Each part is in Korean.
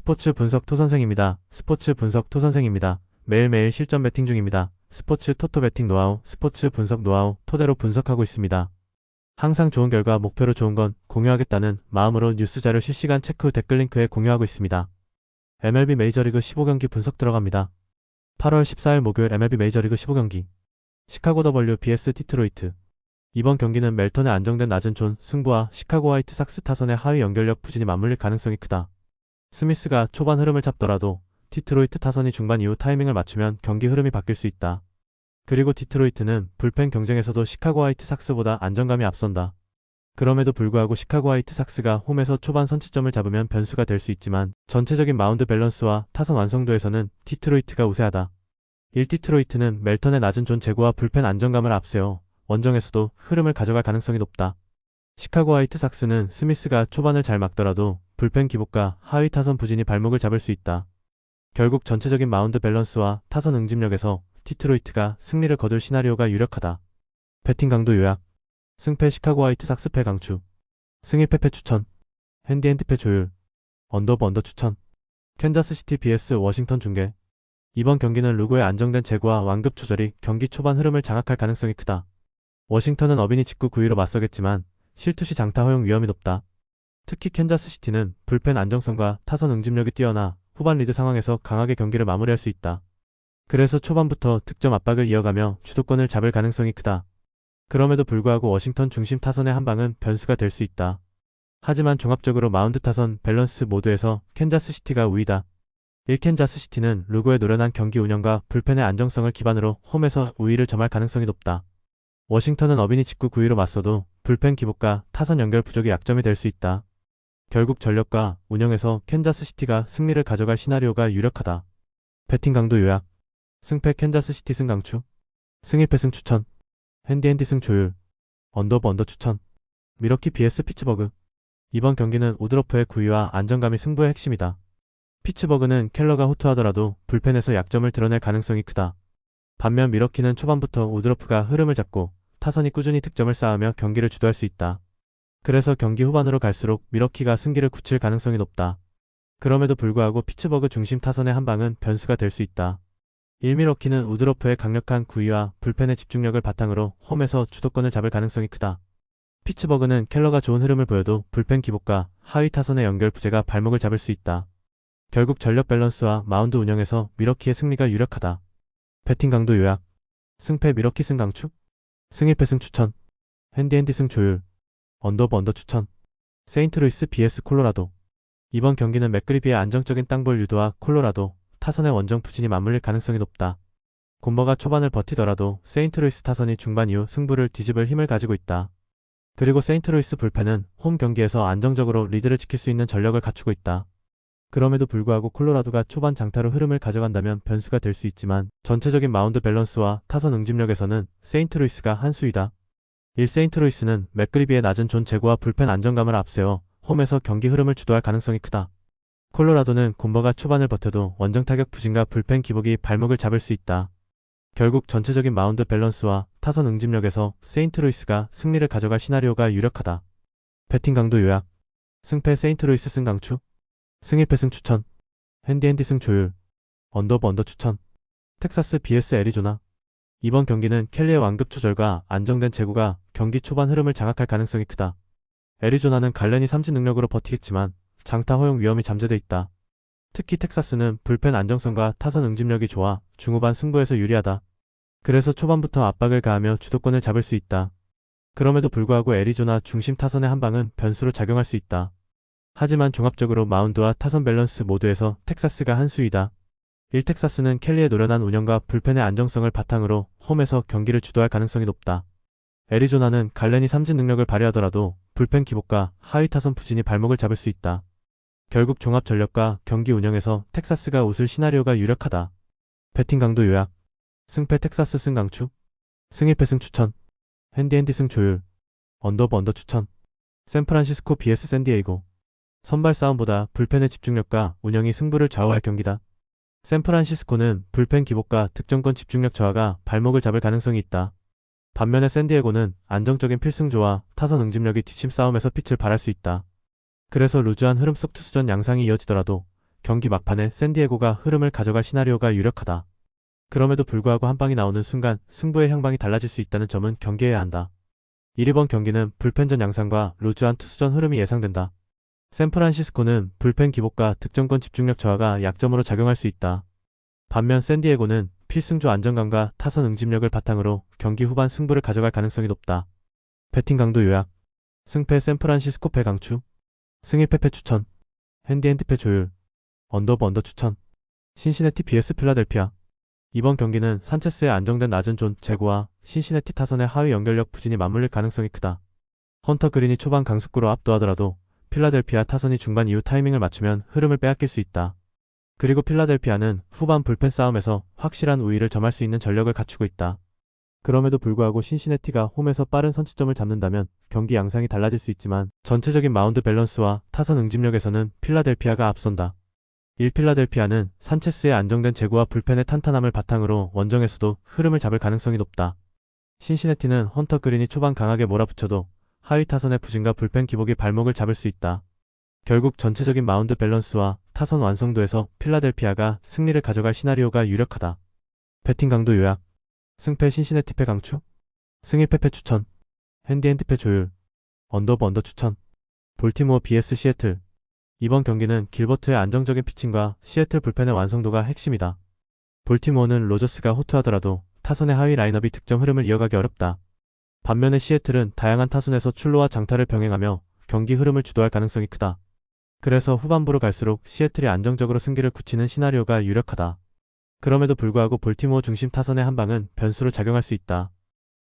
스포츠 분석 토선생입니다. 스포츠 분석 토선생입니다. 매일매일 실전 배팅 중입니다. 스포츠 토토 배팅 노하우, 스포츠 분석 노하우 토대로 분석하고 있습니다. 항상 좋은 결과 목표로 좋은 건 공유하겠다는 마음으로 뉴스 자료 실시간 체크 후 댓글 링크에 공유하고 있습니다. MLB 메이저리그 15경기 분석 들어갑니다. 8월 14일 목요일 MLB 메이저리그 15경기 시카고 W vs 디트로이트. 이번 경기는 멜턴의 안정된 낮은 존 승부와 시카고 화이트삭스 타선의 하위 연결력 부진이 맞물릴 가능성이 크다. 스미스가 초반 흐름을 잡더라도 디트로이트 타선이 중반 이후 타이밍을 맞추면 경기 흐름이 바뀔 수 있다. 그리고 디트로이트는 불펜 경쟁에서도 시카고 화이트삭스보다 안정감이 앞선다. 그럼에도 불구하고 시카고 화이트삭스가 홈에서 초반 선취점을 잡으면 변수가 될 수 있지만 전체적인 마운드 밸런스와 타선 완성도에서는 디트로이트가 우세하다. 1. 디트로이트는 멜턴의 낮은 존 제구와 불펜 안정감을 앞세워 원정에서도 흐름을 가져갈 가능성이 높다. 시카고 화이트삭스는 스미스가 초반을 잘 막더라도 불펜 기복과 하위 타선 부진이 발목을 잡을 수 있다. 결국 전체적인 마운드 밸런스와 타선 응집력에서 디트로이트가 승리를 거둘 시나리오가 유력하다. 배팅 강도 요약. 승패 시카고 화이트삭스 패 강추. 승 1패 추천. 핸디핸드패 조율. 언더브 언더 추천. 캔자스시티 vs 워싱턴 중계. 이번 경기는 루그의 안정된 제구와 완급 조절이 경기 초반 흐름을 장악할 가능성이 크다. 워싱턴은 어빈이 직구 9위로 맞서겠지만 실투시 장타 허용 위험이 높다. 특히 캔자스시티는 불펜 안정성과 타선 응집력이 뛰어나 후반 리드 상황에서 강하게 경기를 마무리할 수 있다. 그래서 초반부터 득점 압박을 이어가며 주도권을 잡을 가능성이 크다. 그럼에도 불구하고 워싱턴 중심 타선의 한방은 변수가 될 수 있다. 하지만 종합적으로 마운드 타선 밸런스 모두에서 캔자스시티가 우위다. 1. 캔자스시티는 루그의 노련한 경기 운영과 불펜의 안정성을 기반으로 홈에서 우위를 점할 가능성이 높다. 워싱턴은 어빈이 직구 9위로 맞서도 불펜 기복과 타선 연결 부족이 약점이 될 수 있다. 결국 전력과 운영에서 캔자스시티가 승리를 가져갈 시나리오가 유력하다. 배팅 강도 요약. 승패 캔자스시티 승 강추. 승 1패 승 추천. 핸디핸디 승 조율. 언더브 언더 추천. 미러키 vs 피츠버그. 이번 경기는 우드러프의 9위와 안정감이 승부의 핵심이다. 피츠버그는 켈러가 호투하더라도 불펜에서 약점을 드러낼 가능성이 크다. 반면 미러키는 초반부터 우드러프가 흐름을 잡고 타선이 꾸준히 득점을 쌓으며 경기를 주도할 수 있다. 그래서 경기 후반으로 갈수록 미러키가 승기를 굳힐 가능성이 높다. 그럼에도 불구하고 피츠버그 중심 타선의 한방은 변수가 될 수 있다. 1. 미러키는 우드러프의 강력한 구위와 불펜의 집중력을 바탕으로 홈에서 주도권을 잡을 가능성이 크다. 피츠버그는 켈러가 좋은 흐름을 보여도 불펜 기복과 하위 타선의 연결 부재가 발목을 잡을 수 있다. 결국 전력 밸런스와 마운드 운영에서 미러키의 승리가 유력하다. 배팅 강도 요약. 승패 미러키 승 강추. 승 1패 승 추천. 핸디핸디 승 조율. 언더브 언더 추천. 세인트루이스 vs 콜로라도. 이번 경기는 맥그리비의 안정적인 땅볼 유도와 콜로라도 타선의 원정 부진이 맞물릴 가능성이 높다. 곰버가 초반을 버티더라도 세인트루이스 타선이 중반 이후 승부를 뒤집을 힘을 가지고 있다. 그리고 세인트루이스 불펜은 홈 경기에서 안정적으로 리드를 지킬 수 있는 전력을 갖추고 있다. 그럼에도 불구하고 콜로라도가 초반 장타로 흐름을 가져간다면 변수가 될 수 있지만 전체적인 마운드 밸런스와 타선 응집력에서는 세인트루이스가 한 수이다. 1. 세인트루이스는 맥그리비의 낮은 존 제구와 불펜 안정감을 앞세워 홈에서 경기 흐름을 주도할 가능성이 크다. 콜로라도는 곰버가 초반을 버텨도 원정 타격 부진과 불펜 기복이 발목을 잡을 수 있다. 결국 전체적인 마운드 밸런스와 타선 응집력에서 세인트루이스가 승리를 가져갈 시나리오가 유력하다. 배팅 강도 요약. 승패 세인트루이스 승 강추. 승 1패 승 추천. 핸디핸디 승 조율. 언더브 언더 추천. 텍사스 vs 애리조나. 이번 경기는 켈리의 완급 조절과 안정된 제구가 경기 초반 흐름을 장악할 가능성이 크다. 애리조나는 갈렌이 삼진 능력으로 버티겠지만 장타 허용 위험이 잠재돼 있다. 특히 텍사스는 불펜 안정성과 타선 응집력이 좋아 중후반 승부에서 유리하다. 그래서 초반부터 압박을 가하며 주도권을 잡을 수 있다. 그럼에도 불구하고 애리조나 중심 타선의 한방은 변수로 작용할 수 있다. 하지만 종합적으로 마운드와 타선 밸런스 모두에서 텍사스가 한 수이다. 1. 텍사스는 켈리의 노련한 운영과 불펜의 안정성을 바탕으로 홈에서 경기를 주도할 가능성이 높다. 애리조나는 갈렌이 삼진 능력을 발휘하더라도 불펜 기복과 하위 타선 부진이 발목을 잡을 수 있다. 결국 종합 전력과 경기 운영에서 텍사스가 웃을 시나리오가 유력하다. 배팅 강도 요약. 승패 텍사스 승 강추. 승 1패 승 추천. 핸디핸디 승 조율. 언더브 언더 추천. 샌프란시스코 vs 샌디에이고. 선발 싸움보다 불펜의 집중력과 운영이 승부를 좌우할 경기다. 샌프란시스코는 불펜 기복과 득점권 집중력 저하가 발목을 잡을 가능성이 있다. 반면에 샌디에고는 안정적인 필승조와 타선 응집력이 뒷심 싸움에서 빛을 발할 수 있다. 그래서 루즈한 흐름 속 투수전 양상이 이어지더라도 경기 막판에 샌디에고가 흐름을 가져갈 시나리오가 유력하다. 그럼에도 불구하고 한 방이 나오는 순간 승부의 향방이 달라질 수 있다는 점은 경계해야 한다. 1번 경기는 불펜전 양상과 루즈한 투수전 흐름이 예상된다. 샌프란시스코는 불펜 기복과 득점권 집중력 저하가 약점으로 작용할 수 있다. 반면 샌디에고는 필승조 안정감과 타선 응집력을 바탕으로 경기 후반 승부를 가져갈 가능성이 높다. 배팅 강도 요약. 승패 샌프란시스코 패 강추. 승 1패 추천. 핸디앤드패 조율. 언더브 언더 추천. 신시내티 vs 필라델피아. 이번 경기는 산체스의 안정된 낮은 존 제구와 신시내티 타선의 하위 연결력 부진이 맞물릴 가능성이 크다. 헌터 그린이 초반 강속구로 압도하더라도 필라델피아 타선이 중반 이후 타이밍을 맞추면 흐름을 빼앗길 수 있다. 그리고 필라델피아는 후반 불펜 싸움에서 확실한 우위를 점할 수 있는 전력을 갖추고 있다. 그럼에도 불구하고 신시내티가 홈에서 빠른 선취점을 잡는다면 경기 양상이 달라질 수 있지만 전체적인 마운드 밸런스와 타선 응집력에서는 필라델피아가 앞선다. 1. 필라델피아는 산체스의 안정된 제구와 불펜의 탄탄함을 바탕으로 원정에서도 흐름을 잡을 가능성이 높다. 신시내티는 헌터 그린이 초반 강하게 몰아붙여도 하위 타선의 부진과 불펜 기복이 발목을 잡을 수 있다. 결국 전체적인 마운드 밸런스와 타선 완성도에서 필라델피아가 승리를 가져갈 시나리오가 유력하다. 배팅 강도 요약. 승패 신시내티 패 강추. 승 1패 추천. 핸디앤드패 조율. 언더브 언더 추천. 볼티모어 vs 시애틀. 이번 경기는 길버트의 안정적인 피칭과 시애틀 불펜의 완성도가 핵심이다. 볼티모어는 로저스가 호투하더라도 타선의 하위 라인업이 득점 흐름을 이어가기 어렵다. 반면에 시애틀은 다양한 타선에서 출루와 장타를 병행하며 경기 흐름을 주도할 가능성이 크다. 그래서 후반부로 갈수록 시애틀이 안정적으로 승기를 굳히는 시나리오가 유력하다. 그럼에도 불구하고 볼티모어 중심 타선의 한방은 변수로 작용할 수 있다.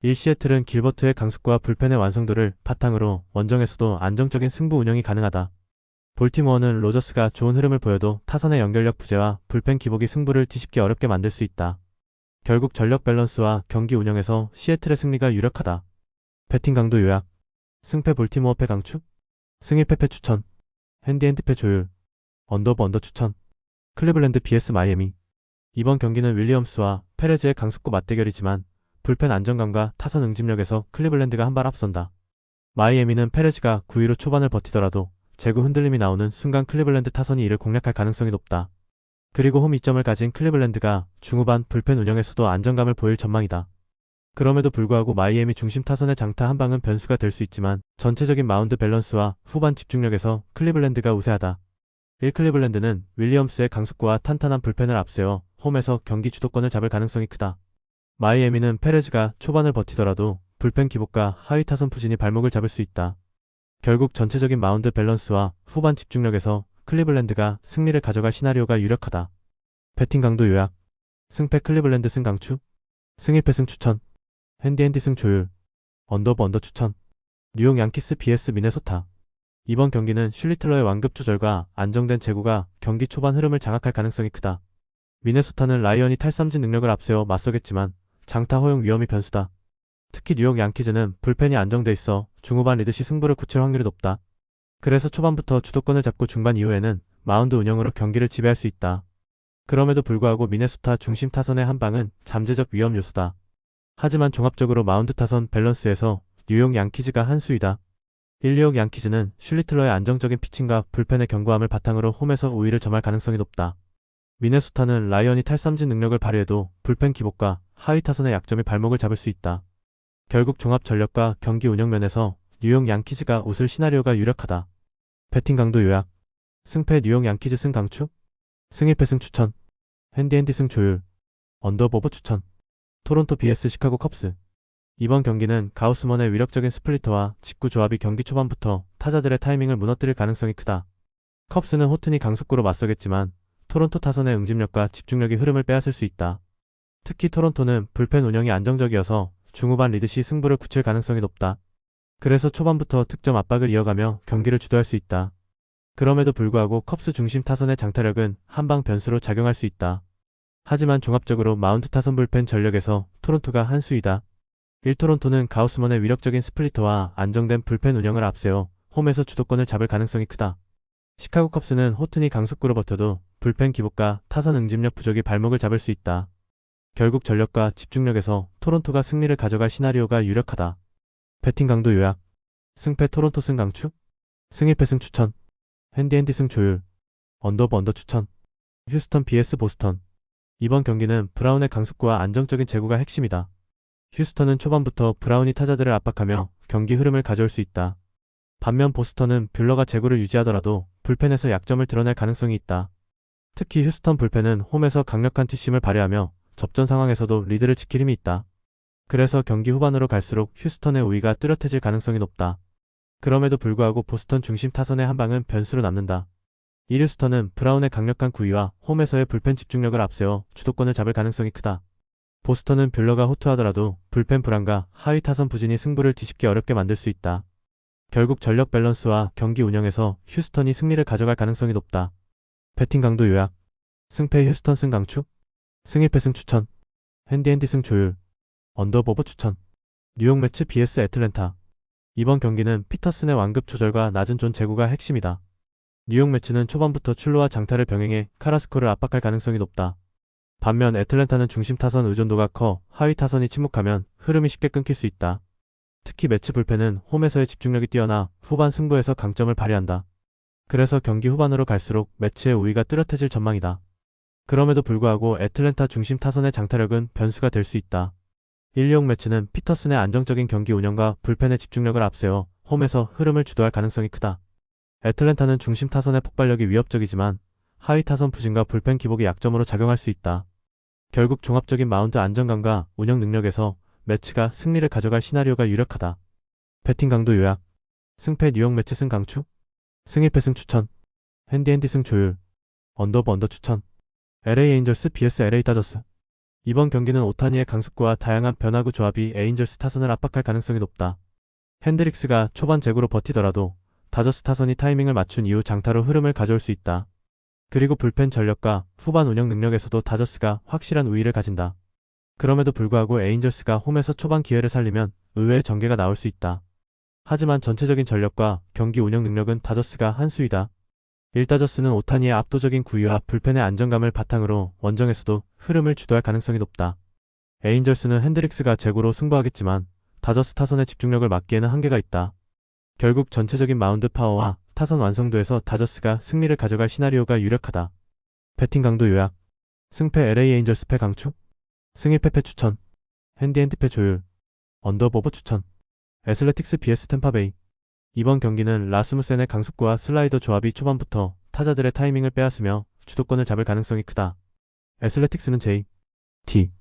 1. 시애틀은 길버트의 강속구와 불펜의 완성도를 바탕으로 원정에서도 안정적인 승부 운영이 가능하다. 볼티모어는 로저스가 좋은 흐름을 보여도 타선의 연결력 부재와 불펜 기복이 승부를 뒤집기 어렵게 만들 수 있다. 결국 전력 밸런스와 경기 운영에서 시애틀의 승리가 유력하다. 배팅 강도 요약. 승패 볼티모어 패 강추. 승 1패 추천. 핸디앤드패 조율. 언더브 언더 추천. 클리블랜드 vs 마이애미. 이번 경기는 윌리엄스와 페레즈의 강속구 맞대결이지만 불펜 안정감과 타선 응집력에서 클리블랜드가 한 발 앞선다. 마이애미는 페레즈가 9위로 초반을 버티더라도 제구 흔들림이 나오는 순간 클리블랜드 타선이 이를 공략할 가능성이 높다. 그리고 홈 이점을 가진 클리블랜드가 중후반 불펜 운영에서도 안정감을 보일 전망이다. 그럼에도 불구하고 마이애미 중심 타선의 장타 한 방은 변수가 될 수 있지만 전체적인 마운드 밸런스와 후반 집중력에서 클리블랜드가 우세하다. 1. 클리블랜드는 윌리엄스의 강속구와 탄탄한 불펜을 앞세워 홈에서 경기 주도권을 잡을 가능성이 크다. 마이애미는 페레즈가 초반을 버티더라도 불펜 기복과 하위 타선 부진이 발목을 잡을 수 있다. 결국 전체적인 마운드 밸런스와 후반 집중력에서 클리블랜드가 승리를 가져갈 시나리오가 유력하다. 배팅 강도 요약. 승패 클리블랜드 승 강추. 승 1패 승 추천. 핸디앤디 승 조율. 언더브 언더 추천. 뉴욕 양키스 vs 미네소타. 이번 경기는 슐리틀러의 완급 조절과 안정된 제구가 경기 초반 흐름을 장악할 가능성이 크다. 미네소타는 라이언이 탈삼진 능력을 앞세워 맞서겠지만 장타 허용 위험이 변수다. 특히 뉴욕 양키즈는 불펜이 안정돼 있어 중후반 리드시 승부를 굳힐 확률이 높다. 그래서 초반부터 주도권을 잡고 중반 이후에는 마운드 운영으로 경기를 지배할 수 있다. 그럼에도 불구하고 미네소타 중심 타선의 한방은 잠재적 위험 요소다. 하지만 종합적으로 마운드 타선 밸런스에서 뉴욕 양키즈가 한 수이다. 1. 뉴욕 양키즈는 슐리틀러의 안정적인 피칭과 불펜의 견고함을 바탕으로 홈에서 우위를 점할 가능성이 높다. 미네소타는 라이언이 탈삼진 능력을 발휘해도 불펜 기복과 하위 타선의 약점이 발목을 잡을 수 있다. 결국 종합 전력과 경기 운영 면에서 뉴욕 양키즈가 웃을 시나리오가 유력하다. 배팅 강도 요약. 승패 뉴욕 양키즈 승 강추. 승 1패 승 추천. 핸디앤디 승 조율. 언더버버 추천. 토론토 vs 시카고 컵스. 이번 경기는 가우스먼의 위력적인 스플리터와 직구 조합이 경기 초반부터 타자들의 타이밍을 무너뜨릴 가능성이 크다. 컵스는 호튼이 강속구로 맞서겠지만 토론토 타선의 응집력과 집중력이 흐름을 빼앗을 수 있다. 특히 토론토는 불펜 운영이 안정적이어서 중후반 리드시 승부를 굳힐 가능성이 높다. 그래서 초반부터 득점 압박을 이어가며 경기를 주도할 수 있다. 그럼에도 불구하고 컵스 중심 타선의 장타력은 한방 변수로 작용할 수 있다. 하지만 종합적으로 마운드 타선 불펜 전력에서 토론토가 한 수이다. 1. 토론토는 가우스먼의 위력적인 스플리터와 안정된 불펜 운영을 앞세워 홈에서 주도권을 잡을 가능성이 크다. 시카고 컵스는 호튼이 강속구로 버텨도 불펜 기복과 타선 응집력 부족이 발목을 잡을 수 있다. 결국 전력과 집중력에서 토론토가 승리를 가져갈 시나리오가 유력하다. 배팅 강도 요약. 승패 토론토 승 강추. 승 1패 승 추천. 핸디앤디 승 조율. 언더 추천. 휴스턴 vs 보스턴. 이번 경기는 브라운의 강속구와 안정적인 제구가 핵심이다. 휴스턴은 초반부터 브라운이 타자들을 압박하며 경기 흐름을 가져올 수 있다. 반면 보스턴은 뷰러가 제구를 유지하더라도 불펜에서 약점을 드러낼 가능성이 있다. 특히 휴스턴 불펜은 홈에서 강력한 뒷심을 발휘하며 접전 상황에서도 리드를 지킬 힘이 있다. 그래서 경기 후반으로 갈수록 휴스턴의 우위가 뚜렷해질 가능성이 높다. 그럼에도 불구하고 보스턴 중심 타선의 한 방은 변수로 남는다. 이 휴스턴은 브라운의 강력한 구위와 홈에서의 불펜 집중력을 앞세워 주도권을 잡을 가능성이 크다. 보스턴은 뷰러가 호투하더라도 불펜 불안과 하위 타선 부진이 승부를 뒤집기 어렵게 만들 수 있다. 결국 전력 밸런스와 경기 운영에서 휴스턴이 승리를 가져갈 가능성이 높다. 배팅 강도 요약. 승패 휴스턴 승 강추. 승 1패 승 추천. 핸디핸디 승 조율. 언더버버 추천. 뉴욕 매츠 vs 애틀랜타. 이번 경기는 피터슨의 완급 조절과 낮은 존 제구가 핵심이다. 뉴욕 매츠는 초반부터 출루와 장타를 병행해 카라스코를 압박할 가능성이 높다. 반면 애틀랜타는 중심 타선 의존도가 커 하위 타선이 침묵하면 흐름이 쉽게 끊길 수 있다. 특히 매츠 불펜은 홈에서의 집중력이 뛰어나 후반 승부에서 강점을 발휘한다. 그래서 경기 후반으로 갈수록 매츠의 우위가 뚜렷해질 전망이다. 그럼에도 불구하고 애틀랜타 중심 타선의 장타력은 변수가 될 수 있다. 1-2용 매치는 피터슨의 안정적인 경기 운영과 불펜의 집중력을 앞세워 홈에서 흐름을 주도할 가능성이 크다. 애틀랜타는 중심 타선의 폭발력이 위협적이지만 하위 타선 부진과 불펜 기복이 약점으로 작용할 수 있다. 결국 종합적인 마운드 안정감과 운영 능력에서 매치가 승리를 가져갈 시나리오가 유력하다. 배팅 강도 요약. 승패 뉴욕 매치 승 강추. 승 1패 승 추천. 핸디핸디 승 조율. 언더 추천. LA 에인절스 vs LA 다저스. 이번 경기는 오타니의 강속구와 다양한 변화구 조합이 에인절스 타선을 압박할 가능성이 높다. 핸드릭스가 초반 제구로 버티더라도 다저스 타선이 타이밍을 맞춘 이후 장타로 흐름을 가져올 수 있다. 그리고 불펜 전력과 후반 운영 능력에서도 다저스가 확실한 우위를 가진다. 그럼에도 불구하고 에인절스가 홈에서 초반 기회를 살리면 의외의 전개가 나올 수 있다. 하지만 전체적인 전력과 경기 운영 능력은 다저스가 한 수이다. 1다저스는 오타니의 압도적인 구위와 불펜의 안정감을 바탕으로 원정에서도 흐름을 주도할 가능성이 높다. 에인절스는 핸드릭스가 제구로 승부하겠지만 다저스 타선의 집중력을 막기에는 한계가 있다. 결국 전체적인 마운드 파워와 타선 완성도에서 다저스가 승리를 가져갈 시나리오가 유력하다. 배팅 강도 요약. 승패 LA 에인절스 패 강추. 승 1패 추천. 핸디핸디 패 조율. 언더버버 추천. 애슬레틱스 vs 템파베이. 이번 경기는 라스무센의 강속구와 슬라이더 조합이 초반부터 타자들의 타이밍을 빼앗으며 주도권을 잡을 가능성이 크다. 애슬레틱스는 J.T.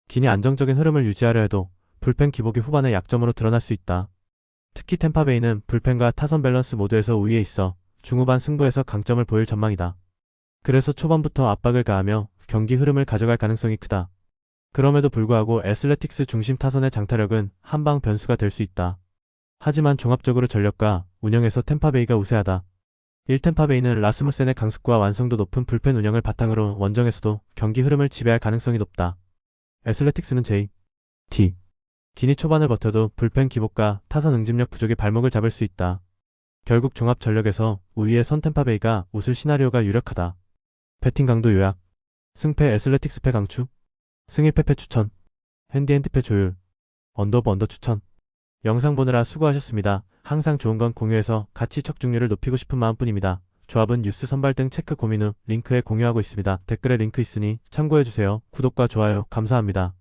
긴이 안정적인 흐름을 유지하려 해도 불펜 기복이 후반의 약점으로 드러날 수 있다. 특히 템파베이는 불펜과 타선 밸런스 모두에서 우위에 있어 중후반 승부에서 강점을 보일 전망이다. 그래서 초반부터 압박을 가하며 경기 흐름을 가져갈 가능성이 크다. 그럼에도 불구하고 애슬레틱스 중심 타선의 장타력은 한방 변수가 될 수 있다. 하지만 종합적으로 전력과 운영에서 템파베이가 우세하다. 1템파베이는 라스무센의 강속구와 완성도 높은 불펜 운영을 바탕으로 원정에서도 경기 흐름을 지배할 가능성이 높다. 애슬레틱스는 J.T. 긴이 초반을 버텨도 불펜 기복과 타선 응집력 부족이 발목을 잡을 수 있다. 결국 종합 전력에서 우위의 선 템파베이가 웃을 시나리오가 유력하다. 배팅 강도 요약. 승패 애슬레틱스 패 강추. 승 1패 추천. 핸디핸디 패 조율. 언더 추천. 영상 보느라 수고하셨습니다. 항상 좋은 건 공유해서 같이 척중률을 높이고 싶은 마음뿐입니다. 조합은 뉴스 선발 등 체크 고민 후 링크에 공유하고 있습니다. 댓글에 링크 있으니 참고해주세요. 구독과 좋아요 감사합니다.